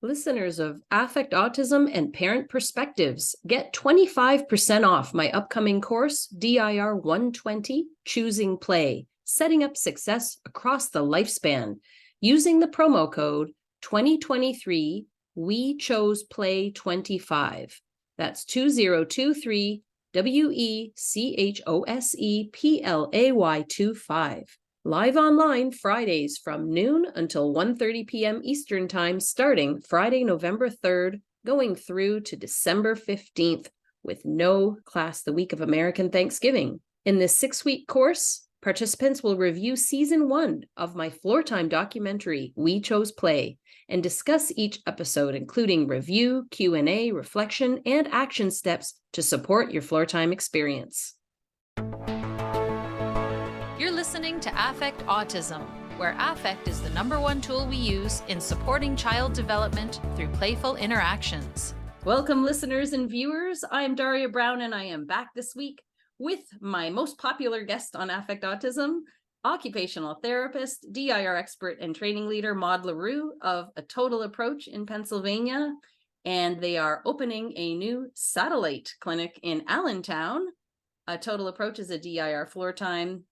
Listeners of Affect Autism and Parent Perspectives, get 25% off my upcoming course, DIR 120, Choosing Play, Setting Up Success Across the Lifespan, using the promo code 2023 We Chose Play 25. That's 2023 WECHOSE PLAY 25. Live online Fridays from noon until 1:30 p.m. Eastern Time, starting Friday, November 3rd, going through to December 15th, with no class the week of American Thanksgiving. In this 6-week course, participants will review Season 1 of my Floor Time documentary, We Chose Play, and discuss each episode, including review, Q&A, reflection, and action steps to support your Floor Time experience. You're listening to Affect Autism, where affect is the #1 tool we use in supporting child development through playful interactions. Welcome, listeners and viewers. I'm Daria Brown, and I am back this week with my most popular guest on Affect Autism, occupational therapist, DIR expert, and training leader, Maud LaRue of A Total Approach in Pennsylvania. And they are opening a new satellite clinic in Allentown. A Total Approach is a DIR floor time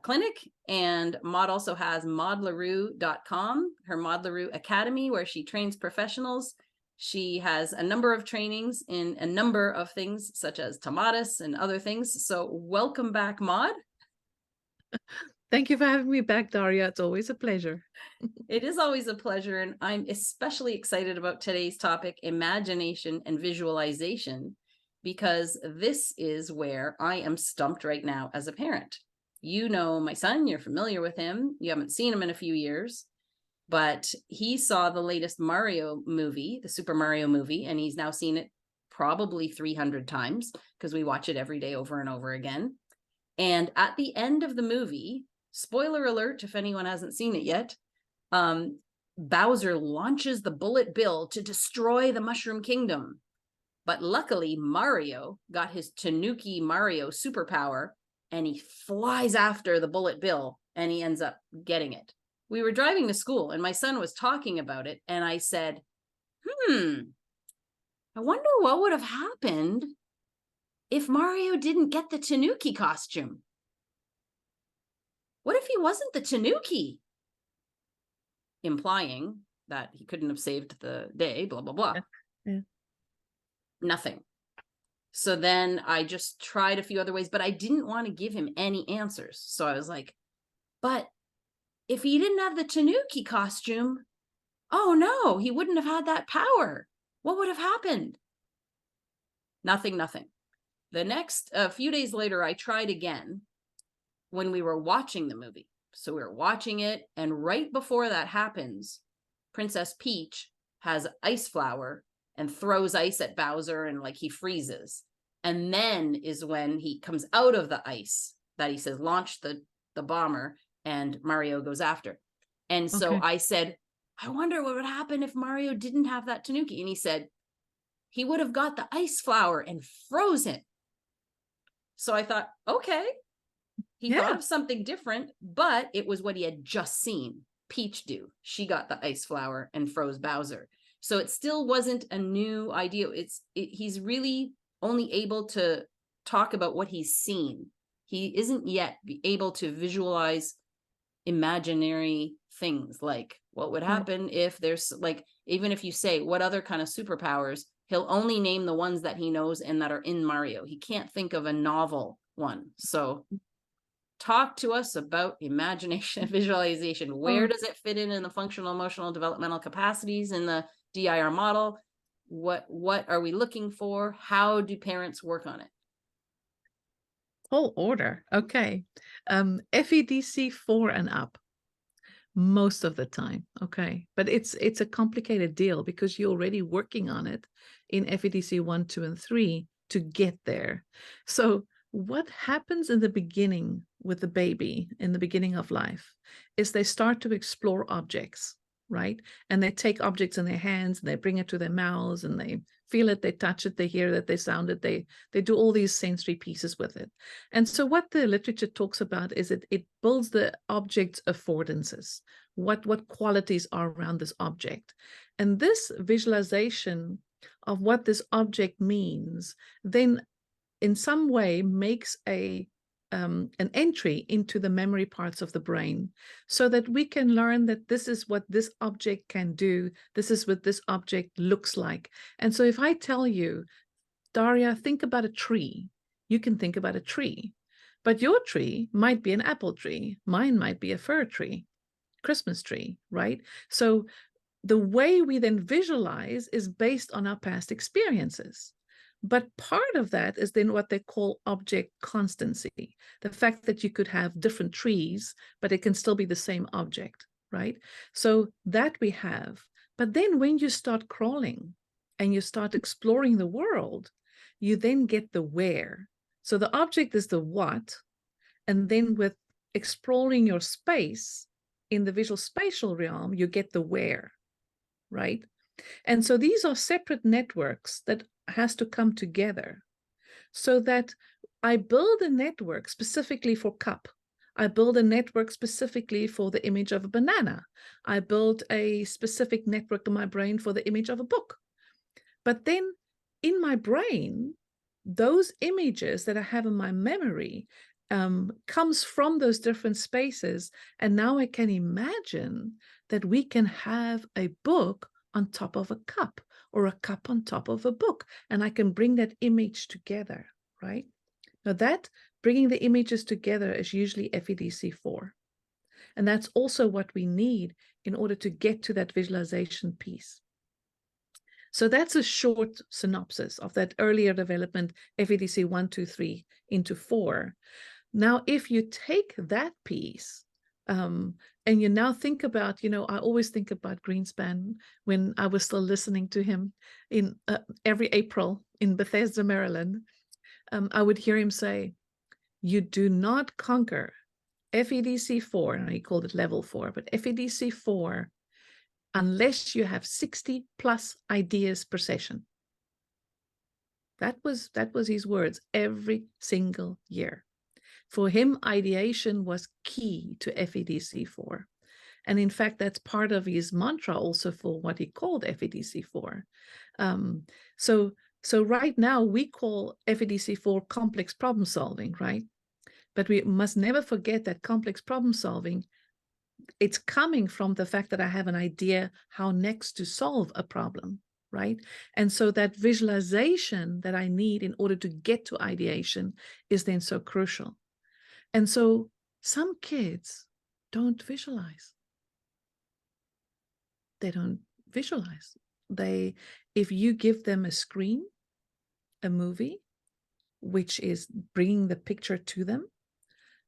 clinic, and Maud also has maudlarue.com, her Maud LaRue Academy, where she trains professionals. She has a number of trainings in a number of things, such as Tomatis and other things. So welcome back, Maud. Thank you for having me back, Daria. It's always a pleasure. It is always a pleasure, and I'm especially excited about today's topic, imagination and visualization, because this is where I am stumped right now as a parent. You know my son, you're familiar with him. You haven't seen him in a few years, but he saw the latest Mario movie, the Super Mario movie, and he's now seen it probably 300 times because we watch it every day over and over again. And at the end of the movie, spoiler alert if anyone hasn't seen it yet, Bowser launches the bullet bill to destroy the Mushroom Kingdom. But luckily, Mario got his Tanuki Mario superpower, and he flies after the bullet bill, and he ends up getting it. We were driving to school, and my son was talking about it, and I said, I wonder what would have happened if Mario didn't get the Tanuki costume. What if he wasn't the Tanuki? Implying that he couldn't have saved the day, blah, blah, blah. Yeah. Nothing. So then I just tried a few other ways, but I didn't want to give him any answers. So I was like, but if he didn't have the Tanuki costume, oh no, he wouldn't have had that power. What would have happened? Nothing. The next, a few days later, I tried again when we were watching the movie. So we were watching it, and right before that happens, Princess Peach has ice flower and throws ice at Bowser, and like he freezes. And then is when he comes out of the ice that he says, launch the bomber, and Mario goes after. And so I said, I wonder what would happen if Mario didn't have that Tanuki. And he said, he would have got the ice flower and frozen. So I thought, okay, he thought of something different, but it was what he had just seen Peach do. She got the ice flower and froze Bowser. So it still wasn't a new idea. He's really only able to talk about what he's seen. He isn't yet able to visualize imaginary things, like what would happen if there's, like, even if you say what other kind of superpowers, he'll only name the ones that he knows and that are in Mario. He can't think of a novel one. So talk to us about imagination and visualization. Where does it fit in the functional, emotional, developmental capacities in the DIR model? What are we looking for? How do parents work on it? Whole order. Okay. FEDC 4 and up most of the time. Okay. But it's a complicated deal because you're already working on it in FEDC 1, 2, and 3 to get there. So what happens in the beginning with the baby in the beginning of life is they start to explore objects, right? And they take objects in their hands and they bring it to their mouths and they feel it, they touch it, they hear it, they sound it, they do all these sensory pieces with it. And so what the literature talks about is it builds the object's affordances. what qualities are around this object. And this visualization of what this object means then in some way makes an entry into the memory parts of the brain, so that we can learn that this is what this object can do, this is what this object looks like. And so if I tell you, Daria, think about a tree, you can think about a tree, but your tree might be an apple tree, mine might be a fir tree, Christmas tree, right? So the way we then visualize is based on our past experiences. But part of that is then what they call object constancy, the fact that you could have different trees, but it can still be the same object, right? So that we have. But then when you start crawling and you start exploring the world, you then get the where. So the object is the what, and then with exploring your space in the visual spatial realm, you get the where, right? And so these are separate networks that has to come together, so that I build a network specifically for cup. I build a network specifically for the image of a banana. I build a specific network in my brain for the image of a book. But then in my brain, those images that I have in my memory comes from those different spaces. And now I can imagine that we can have a book on top of a cup, or a cup on top of a book, and I can bring that image together, right? Now that bringing the images together is usually FEDC4. And that's also what we need in order to get to that visualization piece. So that's a short synopsis of that earlier development, FEDC 1, 2, 3 into 4. Now, if you take that piece, and you now think about, I always think about Greenspan when I was still listening to him in every April in Bethesda, Maryland. I would hear him say, you do not conquer FEDC4, and he called it level 4, but FEDC4, unless you have 60 plus ideas per session. That was his words every single year. For him, ideation was key to FEDC4. And in fact, that's part of his mantra also for what he called FEDC4. So right now we call FEDC4 complex problem solving, right? But we must never forget that complex problem solving, it's coming from the fact that I have an idea how next to solve a problem, right? And so that visualization that I need in order to get to ideation is then so crucial. And so some kids don't visualize. They don't visualize. If you give them a screen, a movie, which is bringing the picture to them,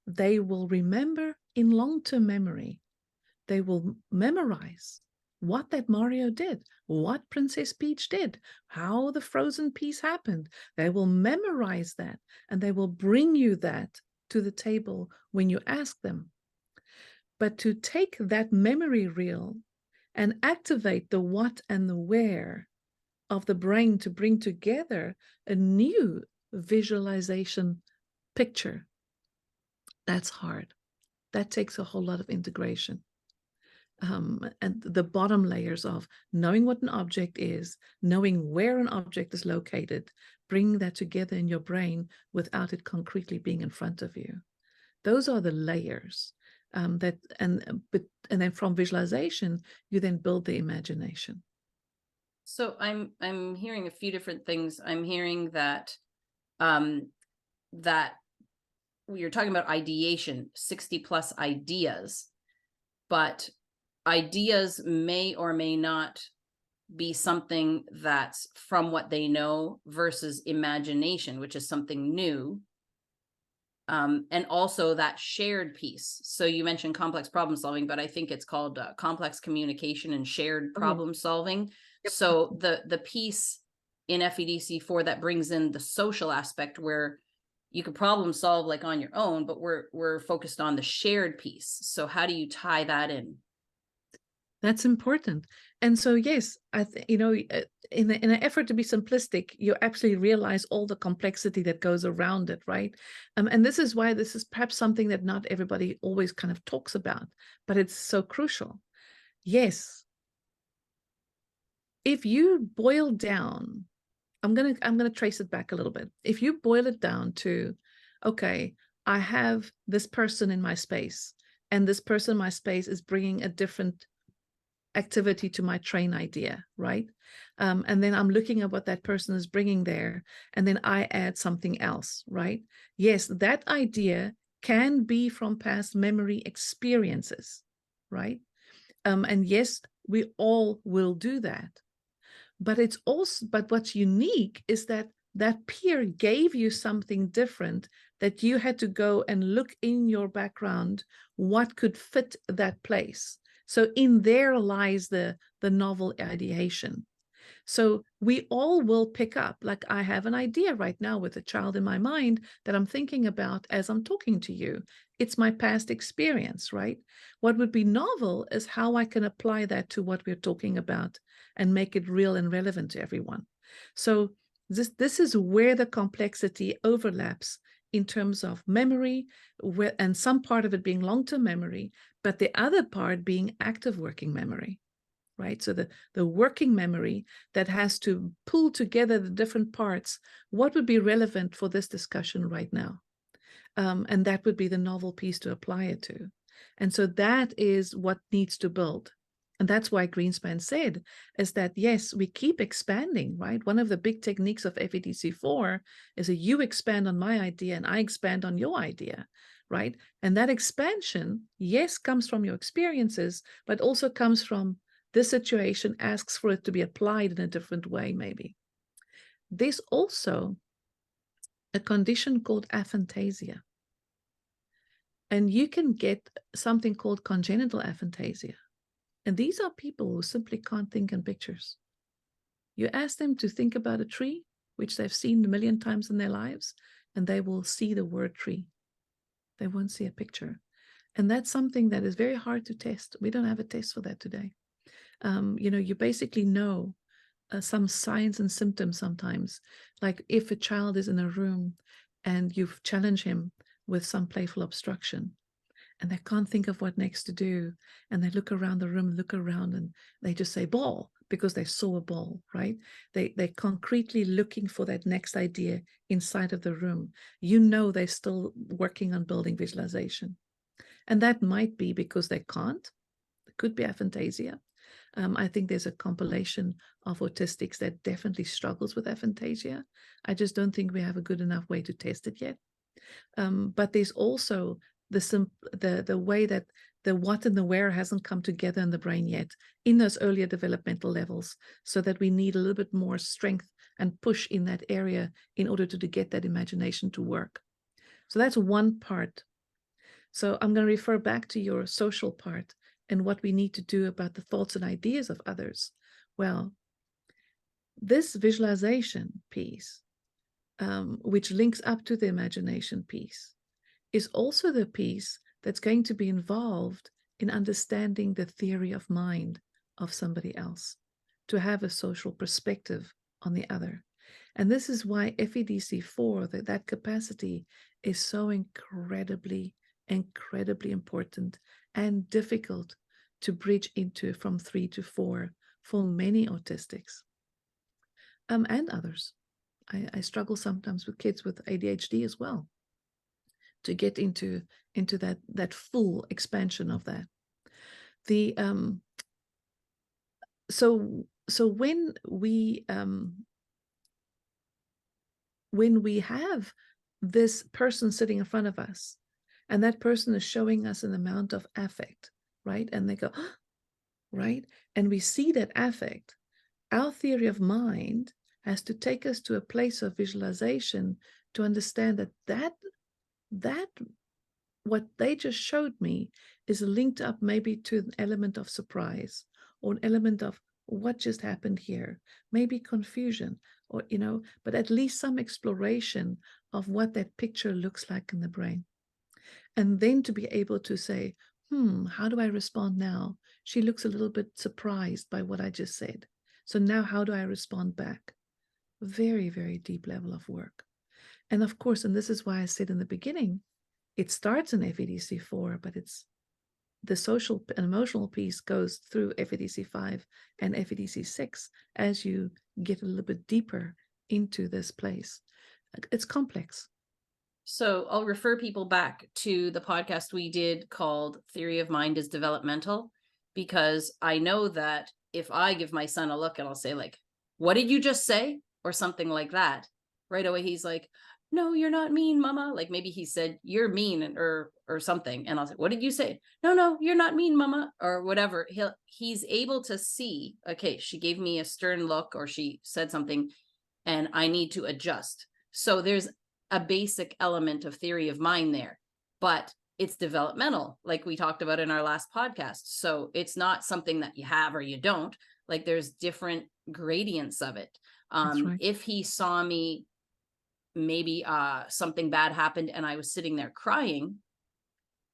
they will remember in long-term memory. They will memorize what that Mario did, what Princess Peach did, how the frozen piece happened. They will memorize that, and they will bring you that to the table when you ask them. But to take that memory reel and activate the what and the where of the brain to bring together a new visualization picture, that's hard. That takes a whole lot of integration. And the bottom layers of knowing what an object is, knowing where an object is located, bring that together in your brain without it concretely being in front of you. Those are the layers and then from visualization, you then build the imagination. So I'm hearing a few different things. I'm hearing that that you're talking about ideation, 60 plus ideas, but ideas may or may not be something that's from what they know versus imagination, which is something new. And also that shared piece. So you mentioned complex problem solving, but I think it's called complex communication and shared problem solving. Yep. So the piece in FEDC4 that brings in the social aspect, where you could problem solve like on your own, but we're focused on the shared piece. So how do you tie that in? That's important. And so, yes, in an effort to be simplistic, you absolutely realize all the complexity that goes around it, right? And this is why this is perhaps something that not everybody always kind of talks about, but it's so crucial. yes, if you boil down, I'm gonna trace it back a little bit. If you boil it down to, okay, I have this person in my space, and this person in my space is bringing a different activity to my train idea, right? And then I'm looking at what that person is bringing there, and then I add something else, right? Yes, that idea can be from past memory experiences, right? And yes, we all will do that. But it's also, but what's unique is that that peer gave you something different, that you had to go and look in your background what could fit that place. So in there lies the novel ideation. So we all will pick up, like I have an idea right now with a child in my mind that I'm thinking about as I'm talking to you. It's my past experience, right? What would be novel is how I can apply that to what we're talking about and make it real and relevant to everyone. So this is where the complexity overlaps in terms of memory, and some part of it being long-term memory, but the other part being active working memory. Right? So the working memory that has to pull together the different parts, what would be relevant for this discussion right now? And that would be the novel piece to apply it to. And so that is what needs to build. And that's why Greenspan said, is that, yes, we keep expanding, right? One of the big techniques of FEDC4 is that you expand on my idea and I expand on your idea, right? And that expansion, yes, comes from your experiences, but also comes from this situation asks for it to be applied in a different way, maybe. There's also a condition called aphantasia. And you can get something called congenital aphantasia. And these are people who simply can't think in pictures. You ask them to think about a tree, which they've seen a million times in their lives, and they will see the word tree. They won't see a picture. And that's something that is very hard to test. We don't have a test for that today. You basically know some signs and symptoms sometimes, like if a child is in a room and you've challenged him with some playful obstruction and they can't think of what next to do, and they look around the room, look around, and they just say ball because they saw a ball, right? They're concretely looking for that next idea inside of the room. They're still working on building visualization. And that might be because they can't. It could be aphantasia. I think there's a compilation of autistics that definitely struggles with aphantasia. I just don't think we have a good enough way to test it yet. But there's also the way that the what and the where hasn't come together in the brain yet in those earlier developmental levels, so that we need a little bit more strength and push in that area in order to get that imagination to work. So that's one part. So I'm going to refer back to your social part and what we need to do about the thoughts and ideas of others. Well, this visualization piece, which links up to the imagination piece, is also the piece that's going to be involved in understanding the theory of mind of somebody else, to have a social perspective on the other. And this is why FEDC4, that capacity, is so incredibly important and difficult to bridge into from 3 to 4 for many autistics and others. I struggle sometimes with kids with ADHD as well, to get into that full expansion of that. The so when we have this person sitting in front of us, and that person is showing us an amount of affect, right? And they go, oh, right? And we see that affect. Our theory of mind has to take us to a place of visualization to understand that what they just showed me is linked up maybe to an element of surprise, or an element of what just happened here, maybe confusion, or but at least some exploration of what that picture looks like in the brain. And then to be able to say, how do I respond now? She looks a little bit surprised by what I just said. So now how do I respond back? Very, very deep level of work. And of course, and this is why I said in the beginning, it starts in FEDC4, but it's the social and emotional piece goes through FEDC 5 and FEDC 6 as you get a little bit deeper into this place. It's complex. So I'll refer people back to the podcast we did called Theory of Mind is Developmental, because I know that if I give my son a look and I'll say like, what did you just say? Or something like that, right away he's like, no, you're not mean, mama. Like maybe he said, you're mean, or something. And I'll say, what did you say? No, you're not mean, mama, or whatever. He's able to see, okay, she gave me a stern look or she said something and I need to adjust. So there's a basic element of theory of mind there, but it's developmental, like we talked about in our last podcast. So it's not something that you have or you don't. Like there's different gradients of it. Right. If he saw me, maybe something bad happened and I was sitting there crying,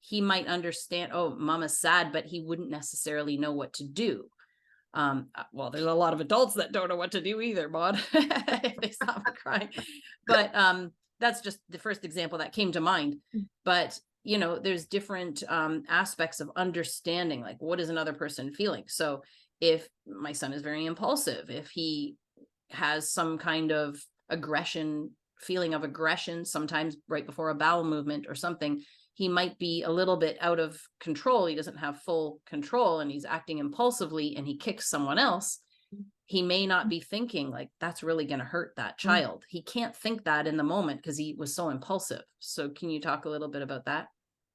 he might understand, oh, mama's sad, but he wouldn't necessarily know what to do. Well, there's a lot of adults that don't know what to do either, Maud, if they stop crying. But that's just the first example that came to mind. But, you know, there's different aspects of understanding, like what is another person feeling? So if my son is very impulsive, if he has some kind of feeling of aggression, sometimes right before a bowel movement or something, he might be a little bit out of control. He doesn't have full control and he's acting impulsively and he kicks someone else. He may not be thinking like that's really going to hurt that child. He can't think that in the moment because he was so impulsive. So can you talk a little bit about that?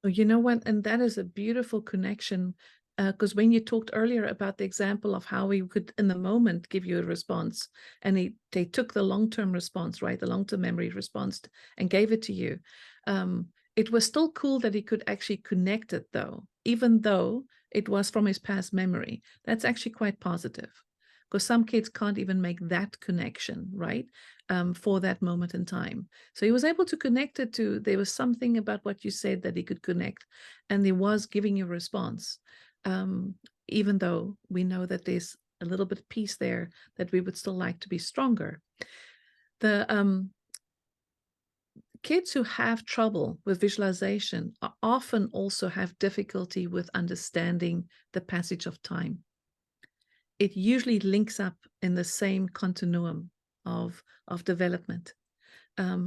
Oh, you know what? And that is a beautiful connection, because when you talked earlier about the example of how he could in the moment give you a response, and they took the long-term response, right? The long-term memory response and gave it to you. It was still cool that he could actually connect it though, even though it was from his past memory. That's actually quite positive, because some kids can't even make that connection, right? For that moment in time. So he was able to connect it to, there was something about what you said that he could connect, and he was giving you a response. Even though we know that there's a little bit of piece there that we would still like to be stronger. The kids who have trouble with visualization often also have difficulty with understanding the passage of time. It usually links up in the same continuum of development,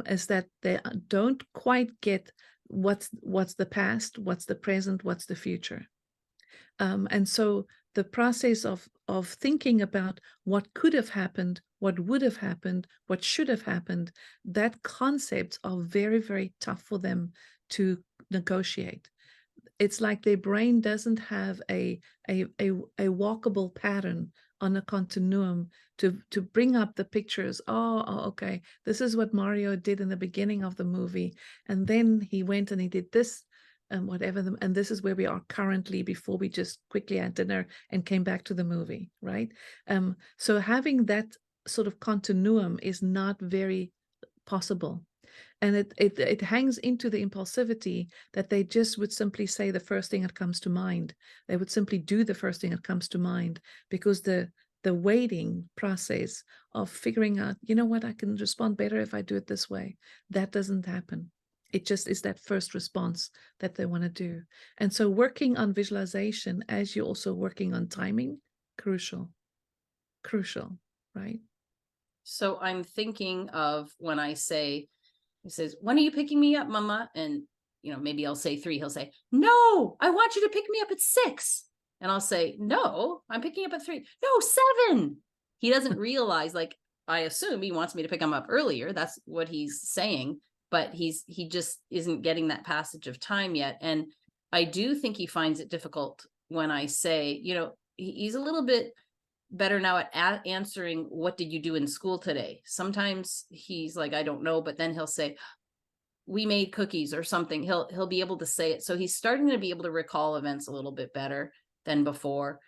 is that they don't quite get what's the past, what's the present, what's the future. And so the process of thinking about what could have happened, what would have happened, what should have happened, that concepts are very, very tough for them to negotiate. It's like their brain doesn't have a walkable pattern on a continuum to bring up the pictures. Oh, okay, this is what Mario did in the beginning of the movie, and then he went and he did this and whatever, and this is where we are currently before we just quickly had dinner and came back to the movie, right? So having that sort of continuum is not very possible. And it hangs into the impulsivity that they just would simply say the first thing that comes to mind. They would simply do the first thing that comes to mind, because the waiting process of figuring out, you know what, I can respond better if I do it this way, that doesn't happen. It just is that first response that they want to do. And so working on visualization as you're also working on timing, crucial, right? So I'm thinking of when I say, he says, when are you picking me up, mama? And, you know, maybe I'll say 3. He'll say, no, I want you to pick me up at 6. And I'll say, no, I'm picking up at 3. No, 7. He doesn't realize, like, I assume he wants me to pick him up earlier. That's what he's saying, but he just isn't getting that passage of time yet. And I do think he finds it difficult when I say, you know, he's a little bit better now at answering, what did you do in school today? Sometimes he's like, I don't know, but then he'll say, we made cookies or something. He'll be able to say it. So he's starting to be able to recall events a little bit better than before.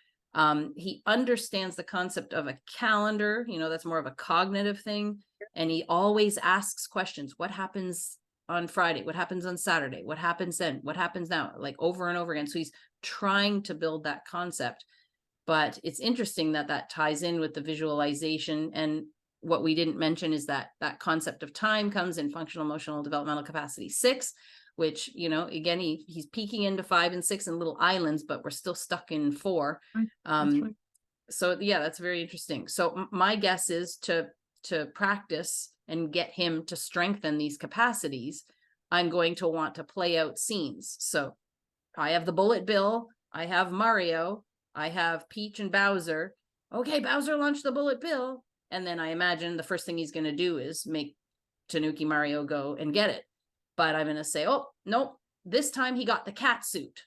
He understands the concept of a calendar, you know, that's more of a cognitive thing. And he always asks questions. What happens on Friday? What happens on Saturday? What happens then? What happens now? Like over and over again. So he's trying to build that concept. But it's interesting that ties in with the visualization. And what we didn't mention is that concept of time comes in functional, emotional, developmental capacity 6. which, you know, again, he's peeking into 5 and 6 in little islands, but we're still stuck in 4. Right. That's right. So yeah, that's very interesting. So my guess is to practice and get him to strengthen these capacities, I'm going to want to play out scenes. So I have the bullet bill, I have Mario, I have Peach and Bowser. Okay, Bowser launched the bullet bill. And then I imagine the first thing he's going to do is make Tanuki Mario go and get it. But I'm going to say, oh, nope, this time he got the cat suit.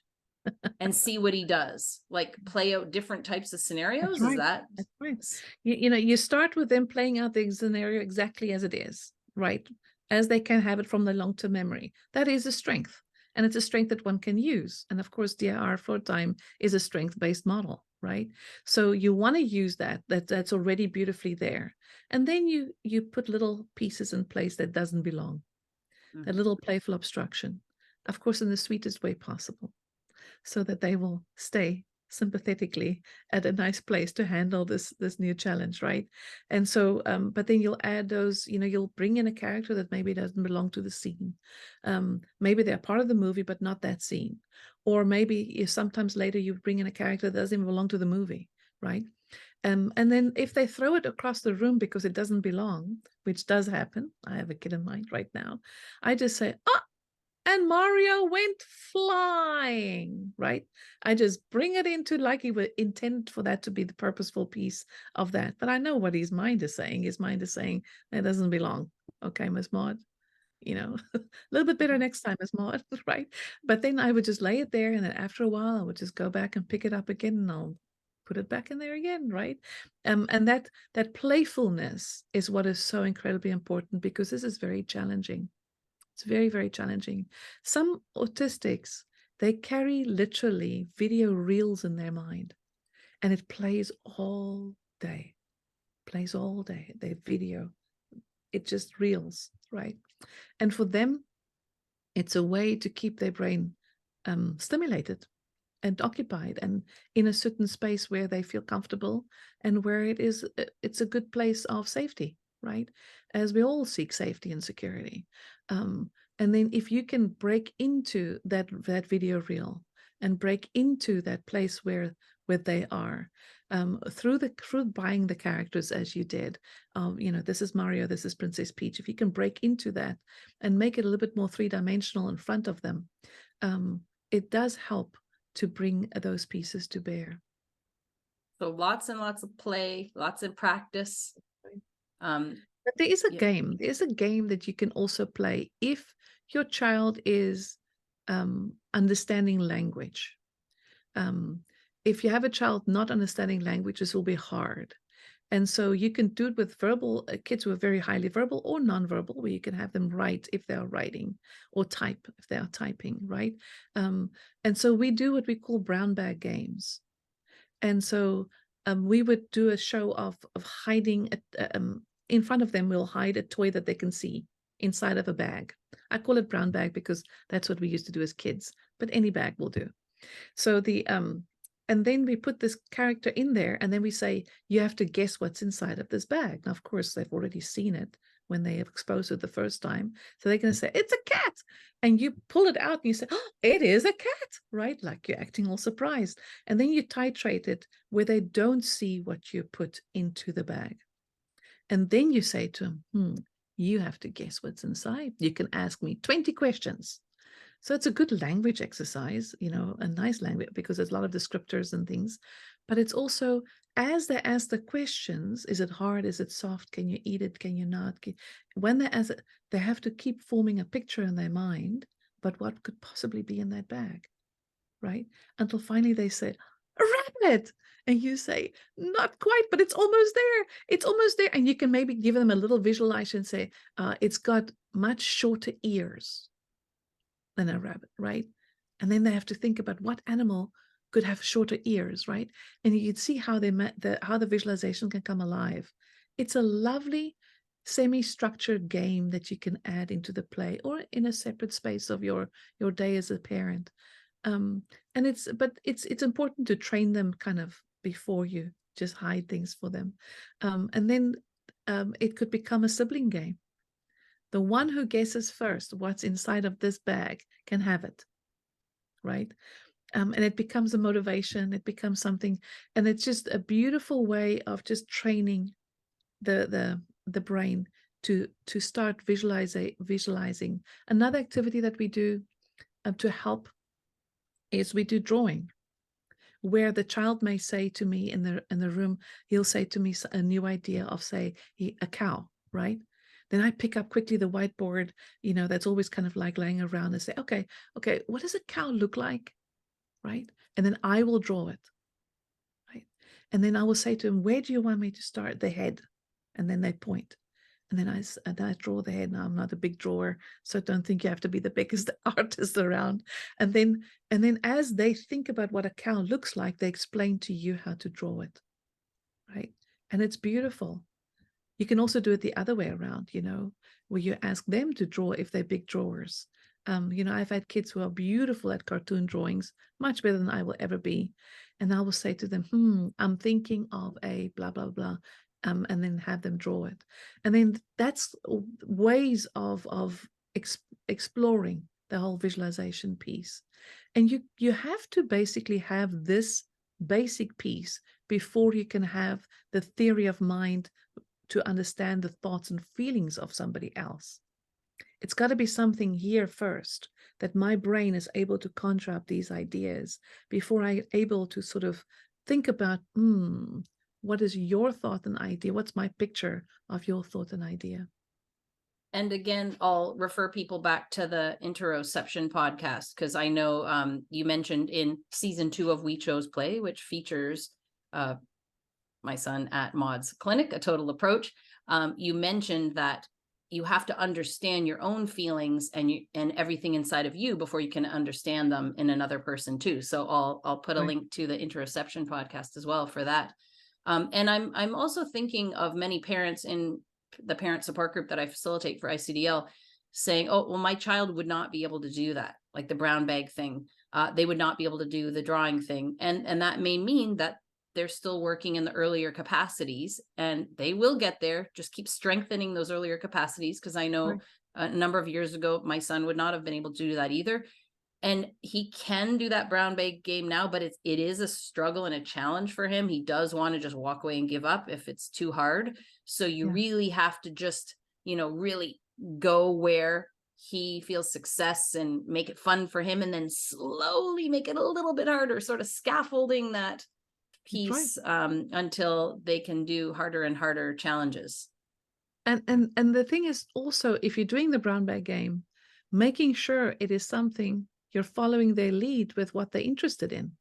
And see what he does, like play out different types of scenarios. That's right. Is that That's right? You know, you start with them playing out the scenario exactly as it is, right? As they can have it from the long-term memory. That is a strength, and it's a strength that one can use. And of course, DIR for time is a strength-based model, right? So you want to use that's already beautifully there, and then you put little pieces in place that doesn't belong, a little playful obstruction, of course, in the sweetest way possible, so that they will stay sympathetically at a nice place to handle this new challenge, right? And so but then you'll add those, you know, you'll bring in a character that maybe doesn't belong to the scene. Maybe they're part of the movie but not that scene, or maybe sometimes later you bring in a character that doesn't even belong to the movie, right? And then if they throw it across the room because it doesn't belong, which does happen, I have a kid in mind right now, I just say, oh, and Mario went flying, right? I just bring it into like he was intended for that to be the purposeful piece of that. But I know what his mind is saying. His mind is saying, that doesn't belong. Okay, Miss Maud, you know, a little bit better next time, Miss Maud, right? But then I would just lay it there. And then after a while, I would just go back and pick it up again, and I'll put it back in there again, right? And that playfulness is what is so incredibly important, because this is very challenging. It's very, very challenging. Some autistics, they carry literally video reels in their mind, and it plays all day, Their video, it just reels, right? And for them, it's a way to keep their brain stimulated and occupied and in a certain space where they feel comfortable and where it's a good place of safety, right? As we all seek safety and security. And then if you can break into that video reel and break into that place where they are, through buying the characters as you did, you know, this is Mario, this is Princess Peach. If you can break into that and make it a little bit more three-dimensional in front of them, it does help to bring those pieces to bear. So lots and lots of play, lots of practice. But there is a game. There's a game that you can also play if your child is understanding language. If you have a child not understanding language, this will be hard. And so you can do it with verbal kids who are very highly verbal or nonverbal, where you can have them write if they are writing, or type if they are typing, right? And so we do what we call brown bag games. And so we would do a show of hiding, in front of them, we'll hide a toy that they can see inside of a bag. I call it brown bag because that's what we used to do as kids, but any bag will do. So and then we put this character in there, and then we say, you have to guess what's inside of this bag. Now, of course, they've already seen it when they have exposed it the first time. So they're going to say, it's a cat. And you pull it out and you say, oh, it is a cat, right? Like you're acting all surprised. And then you titrate it where they don't see what you put into the bag. And then you say to them, you have to guess what's inside. You can ask me 20 questions. So it's a good language exercise, you know, a nice language, because there's a lot of descriptors and things. But it's also, as they ask the questions, is it hard? Is it soft? Can you eat it? Can you not? When they ask it, they have to keep forming a picture in their mind, but what could possibly be in that bag, right? Until finally they say, a rabbit. And you say, not quite, but it's almost there. It's almost there. And you can maybe give them a little visualization and say, it's got much shorter ears than a rabbit, right? And then they have to think about what animal could have shorter ears, right? And you can see how how the visualization can come alive. It's a lovely semi-structured game that you can add into the play or in a separate space of your day as a parent. And it's important to train them kind of before you just hide things for them. And then it could become a sibling game. The one who guesses first what's inside of this bag can have it, right? And it becomes a motivation. It becomes something, and it's just a beautiful way of just training the brain to start visualizing. Another activity that we do to help is we do drawing, where the child may say to me in the room, he'll say to me a new idea of, say, a cow, right? Then I pick up quickly the whiteboard, that's always kind of like laying around, and say, okay, what does a cow look like, right? And then I will draw it, right? And then I will say to him, where do you want me to start? The head. And then they point. And then I draw the head. Now, I'm not a big drawer, so don't think you have to be the biggest artist around. And then as they think about what a cow looks like, they explain to you how to draw it, right? And it's beautiful. You can also do it the other way around, where you ask them to draw if they're big drawers. I've had kids who are beautiful at cartoon drawings, much better than I will ever be. And I will say to them, I'm thinking of a blah, blah, blah. And then have them draw it. And then that's ways of exploring the whole visualization piece. And you have to basically have this basic piece before you can have the theory of mind to understand the thoughts and feelings of somebody else. It's got to be something here first, that my brain is able to conjure up these ideas before I'm able to sort of think about, what is your thought and idea? What's my picture of your thought and idea? And again, I'll refer people back to the interoception podcast, because I know you mentioned in season 2 of We Chose Play, which features my son at Maud's clinic, A Total Approach. You mentioned that you have to understand your own feelings and everything inside of you before you can understand them in another person too. So I'll put a link to the interoception podcast as well for that. And I'm also thinking of many parents in the parent support group that I facilitate for ICDL saying, oh, well, my child would not be able to do that, like the brown bag thing. They would not be able to do the drawing thing. And that may mean that they're still working in the earlier capacities, and they will get there. Just keep strengthening those earlier capacities, because I know a number of years ago, my son would not have been able to do that either. And he can do that brown bag game now, but it is a struggle and a challenge for him. He does want to just walk away and give up if it's too hard. So you really have to just, really go where he feels success and make it fun for him, and then slowly make it a little bit harder, sort of scaffolding that piece until they can do harder and harder challenges. And the thing is also, if you're doing the brown bag game, making sure it is something you're following their lead with what they're interested in.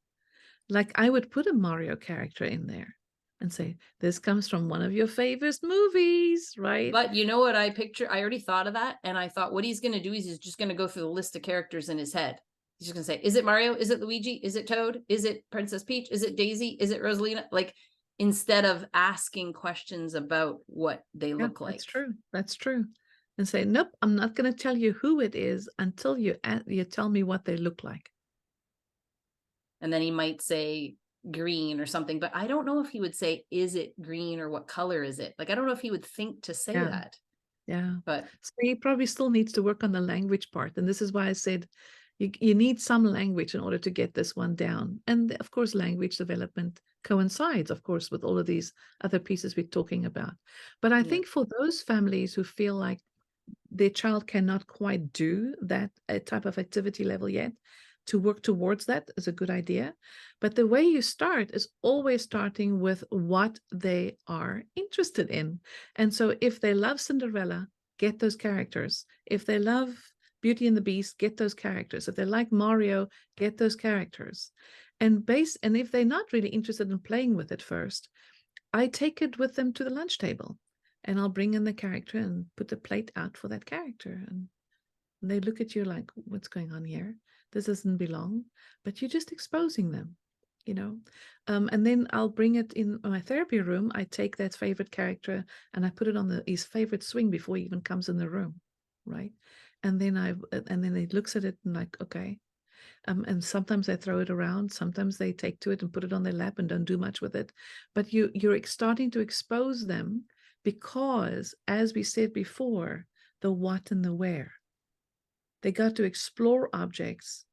Like I would put a Mario character in there and say, this comes from one of your favorite movies, right? But you know what I picture? I already thought of that. And I thought what he's going to do is he's just going to go through the list of characters in his head. He's just going to say, is it Mario? Is it Luigi? Is it Toad? Is it Princess Peach? Is it Daisy? Is it Rosalina? Like, instead of asking questions about what they look like. That's true. And say, nope, I'm not going to tell you who it is until you tell me what they look like. And then he might say green or something, but I don't know if he would say, is it green, or what color is it? Like, I don't know if he would think to say that. Yeah. But so he probably still needs to work on the language part. And this is why I said you need some language in order to get this one down. And of course, language development coincides, of course, with all of these other pieces we're talking about. But I think for those families who feel like their child cannot quite do that type of activity level yet, to work towards that is a good idea. But the way you start is always starting with what they are interested in. And so if they love Cinderella, get those characters. If they love Beauty and the Beast, get those characters. If they like Mario, get those characters. And if they're not really interested in playing with it first, I take it with them to the lunch table. And I'll bring in the character and put the plate out for that character. And they look at you like, what's going on here? This doesn't belong. But you're just exposing them, And then I'll bring it in my therapy room. I take that favorite character and I put it on his favorite swing before he even comes in the room, right? And then he looks at it and like, okay. And sometimes they throw it around. Sometimes they take to it and put it on their lap and don't do much with it. But you're starting to expose them. Because, as we said before, the what and the where. They got to explore objects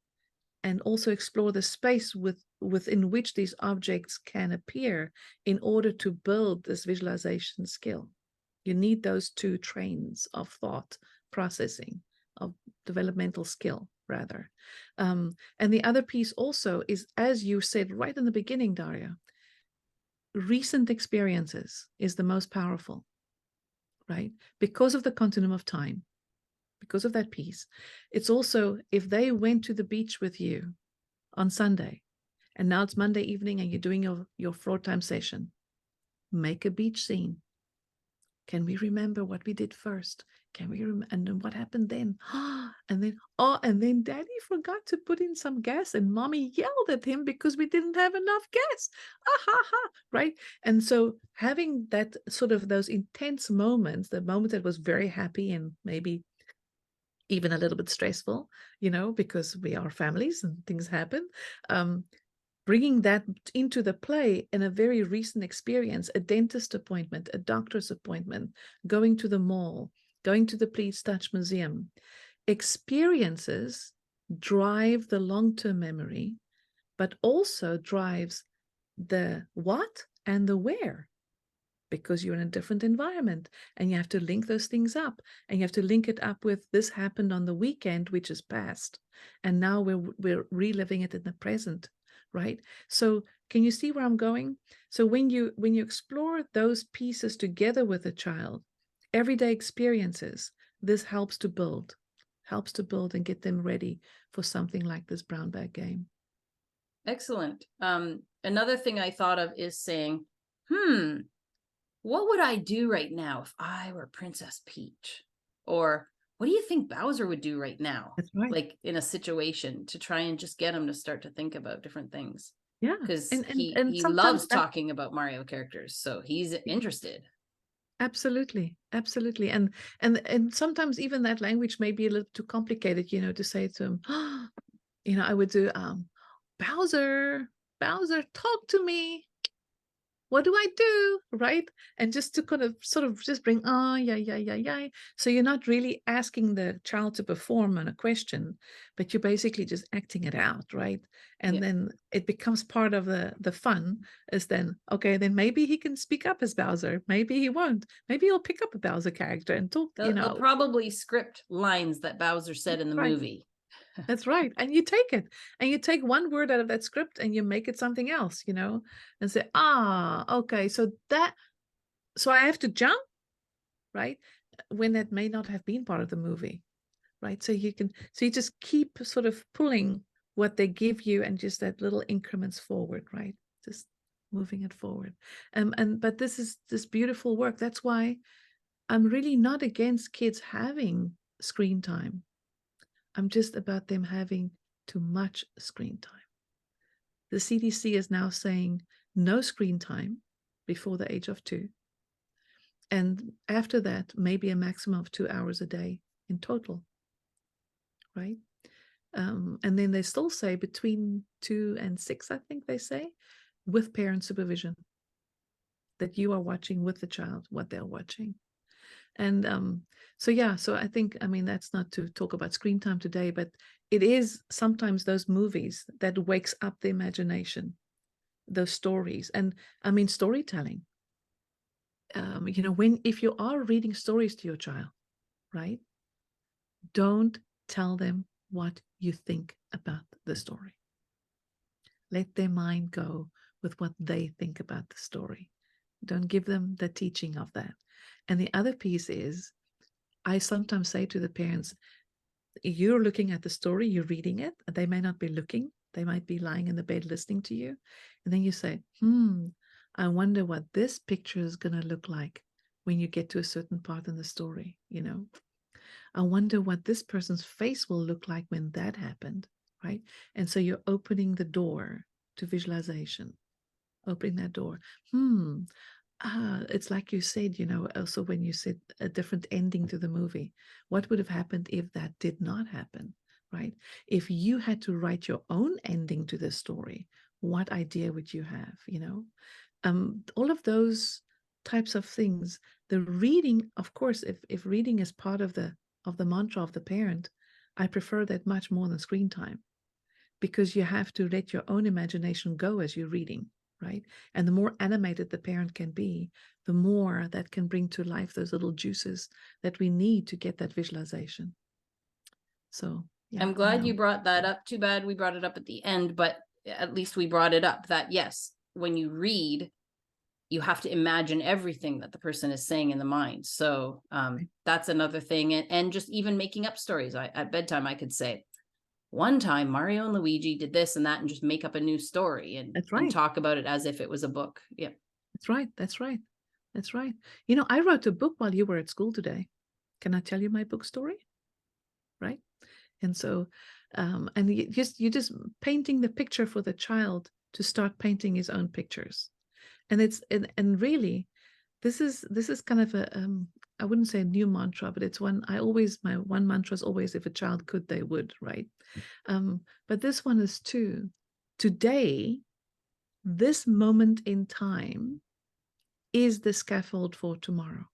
and also explore the space within which these objects can appear in order to build this visualization skill. You need those two trains of thought processing, of developmental skill, rather. And the other piece also is, as you said right in the beginning, Daria, recent experiences is the most powerful, right? Because of the continuum of time, because of that piece. It's also, if they went to the beach with you on Sunday, and now it's Monday evening and you're doing your floor time session, make a beach scene. Can we remember what we did first? Can we remember? And then what happened then? And then daddy forgot to put in some gas and mommy yelled at him because we didn't have enough gas. Ah, ha, ha, right? And so having that sort of those intense moments, the moment that was very happy and maybe even a little bit stressful, because we are families and things happen. Bringing that into the play in a very recent experience, a dentist appointment, a doctor's appointment, going to the mall, going to the Please Touch Museum. Experiences drive the long-term memory, but also drives the what and the where, because you're in a different environment and you have to link those things up, and you have to link it up with this happened on the weekend, which is past, and now we're reliving it in the present, right? So can you see where I'm going? So when you explore those pieces together with a child, everyday experiences, this helps to build and get them ready for something like this brown bag game. Excellent. Another thing I thought of is saying, what would I do right now if I were Princess Peach? Or what do you think Bowser would do right now? That's right. Like in a situation, to try and just get him to start to think about different things. Yeah. Because And he loves talking about Mario characters, so he's interested. Absolutely. And sometimes even that language may be a little too complicated, to say to him, I would do Bowser, talk to me. What do I do? Right? And just to kind of sort of just bring, yeah. So you're not really asking the child to perform on a question, but you're basically just acting it out, right? And then it becomes part of the fun is then, okay, then maybe he can speak up as Bowser. Maybe he won't. Maybe he'll pick up a Bowser character and talk, They'll probably script lines that Bowser said in the movie. That's right. And you take it and you take one word out of that script and you make it something else, and say, okay, so I have to jump, right? When that may not have been part of the movie, right? So you just keep sort of pulling what they give you and just that little increments forward, right? Just moving it forward. But this is this beautiful work. That's why I'm really not against kids having screen time. I'm just about them having too much screen time. The CDC is now saying no screen time before the age of 2. And after that, maybe a maximum of 2 hours a day in total, right? And then they still say between 2 and 6, I think they say, with parent supervision, that you are watching with the child what they're watching. And so I think, that's not to talk about screen time today, but it is sometimes those movies that wakes up the imagination, those stories. And storytelling, if you are reading stories to your child, right, don't tell them what you think about the story. Let their mind go with what they think about the story. Don't give them the teaching of that. And the other piece is, I sometimes say to the parents, you're looking at the story, you're reading it, and they may not be looking. They might be lying in the bed listening to you. And then you say, I wonder what this picture is going to look like when you get to a certain part in the story, I wonder what this person's face will look like when that happened, right? And so you're opening the door to visualization, opening that door. It's like you said, also when you said a different ending to the movie, what would have happened if that did not happen, right? If you had to write your own ending to the story, what idea would you have, all of those types of things The reading, of course, if reading is part of the mantra of the parent, I prefer that much more than screen time, because you have to let your own imagination go as you're reading, right? And the more animated the parent can be, the more that can bring to life those little juices that we need to get that visualization. So yeah, I'm glad you brought that up. Too bad we brought it up at the end, but at least we brought it up that yes, when you read, you have to imagine everything that the person is saying in the mind. So that's another thing. And just even making up stories. At bedtime, I could say, one time Mario and Luigi did this and that, and just make up a new story and, That's right. and talk about it as if it was a book. Yeah. That's right. That's right. That's right. You know, I wrote a book while you were at school today. Can I tell you my book story? Right. And so, and you just painting the picture for the child to start painting his own pictures. And it's, and really, this is kind of a, I wouldn't say a new mantra, but it's one my one mantra is always, if a child could, they would, right? But this one is too, today, this moment in time is the scaffold for tomorrow.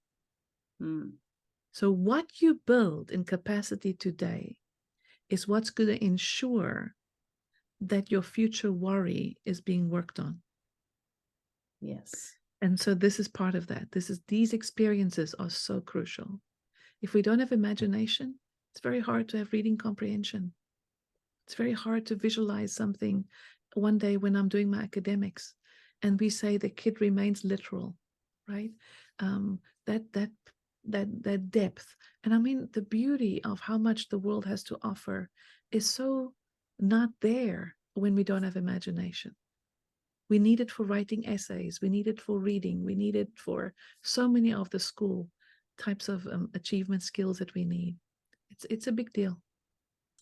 So what you build in capacity today is what's going to ensure that your future worry is being worked on. Yes. And so this is part of that. These experiences are so crucial. If we don't have imagination, it's very hard to have reading comprehension. It's very hard to visualize something one day when I'm doing my academics and we say the kid remains literal, right? That depth. And I mean, the beauty of how much the world has to offer is so not there when we don't have imagination. We need it for writing essays. We need it for reading. We need it for so many of the school types of achievement skills that we need. It's a big deal.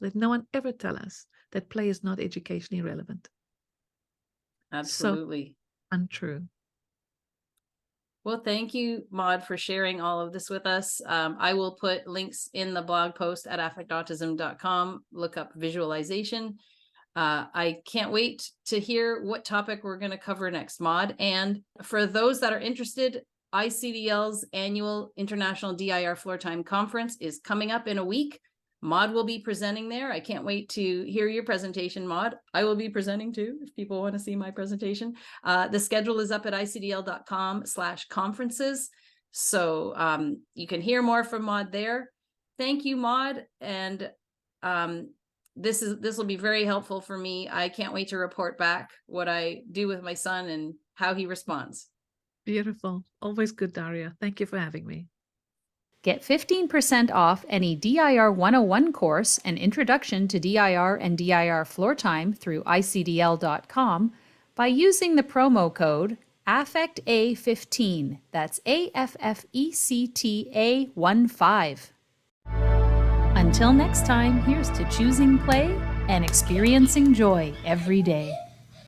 Let no one ever tell us that play is not educationally relevant. Absolutely. So untrue. Well, thank you, Maud, for sharing all of this with us. I will put links in the blog post at affectautism.com. Look up visualization. I can't wait to hear what topic we're going to cover next, Maud. And for those that are interested, ICDL's annual International DIR Floor Time Conference is coming up in a week. Maud will be presenting there. I can't wait to hear your presentation, Maud. I will be presenting too, if people want to see my presentation. The schedule is up at icdl.com/conferences. So you can hear more from Maud there. Thank you, Maud. And this will be very helpful for me. I can't wait to report back what I do with my son and how he responds. Beautiful. Always good, Daria. Thank you for having me. Get 15% off any DIR 101 course and Introduction to DIR and DIR Floor Time through icdl.com by using the promo code AFFECTA15. That's AFFECTA15. Until next time, here's to choosing play and experiencing joy every day.